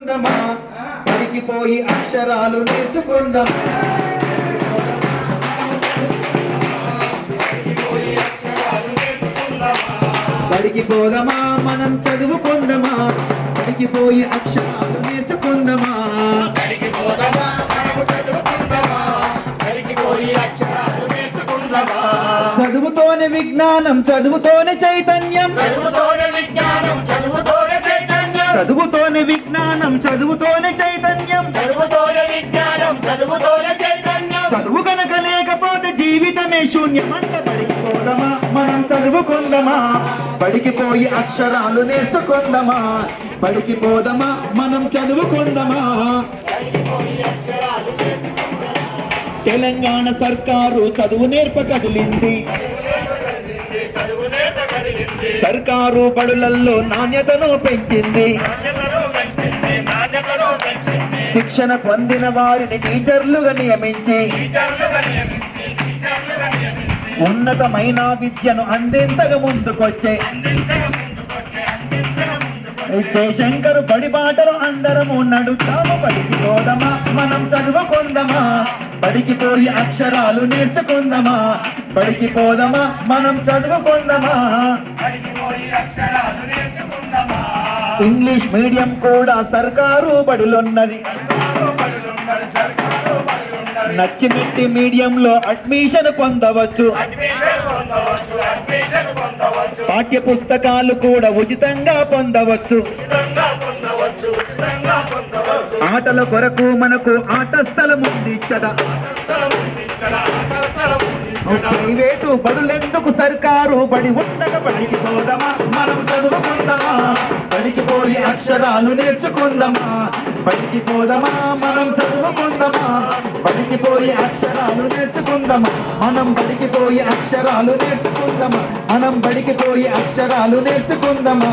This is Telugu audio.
బడికి పోయి అక్షరాలు నేర్చుకుందాం. బడికి పోదామా మనం చదువుకుందామా, బడికి పోయి అక్షరాలు నేర్చుకుందామా. బడికి పోదామా మనము చదువుకుందామా, బడికి పోయి అక్షరాలు నేర్చుకుందామా. చదువుతోనే విజ్ఞానం, చదువుతోనే చైతన్యం, చదువుతోనే విజ్ఞానం, చదువుతోనే చైతన్యం, చదువుతోనే విజ్ఞానం, చదువుతోనే చైతన్యం, చదువుతోనే విజ్ఞానం, చదువుతోనే చైతన్యం. చదువు కనుక లేకపోతే జీవితమే శూన్యమంట. బడికి పోదామా మనం చదువుకుందామా, బడికి పోయి అక్షరాలు నేర్చుకుందామా. బడికి పోదామా మనం చదువుకుందామా. తెలంగాణ సర్కారు చదువు నేర్ప కదిలింది, సర్కారు బడులల్లో నాణ్యతను పెంచింది. శిక్షణ పొందిన వారిని టీచర్లుగా నియమించి ఉన్నతమైన విద్యను అందించగా ముందుకొచ్చే జయశంకర్ బడి బాటలు అందరము నడుస్తాము. బడికి పోదామా మనం చదువుకుందామా, బడికి పోయి అక్షరాలు నేర్చుకుందామా. బడికి పోదామా మనం చదువుకుందామా. ఇంగ్లీష్ మీడియం కూడా సర్కారు బడులున్నది, నచ్చినట్టి మీడియంలో అడ్మిషన్ పొందవచ్చు. పాఠ్య పుస్తకాలు కూడా ఉచితంగా పొందవచ్చు. ఆటల కొరకు మనకు ఆట స్థలం ఉంది ఇచ్చట. ప్రైవేటు బడులెందుకు, సర్కారు బడి ఉండగా బడికి పోదామా మనం చదువుకుందామా. బడికి పోయి అక్షరాలు నేర్చుకుందామా. బడికి పోదామా మనం చదువుకుందామా. బడికి పోయి అక్షరాలు నేర్చుకుందామా. మనం బడికి పోయి అక్షరాలు నేర్చుకుందామా. మనం బడికి పోయి అక్షరాలు నేర్చుకుందామా.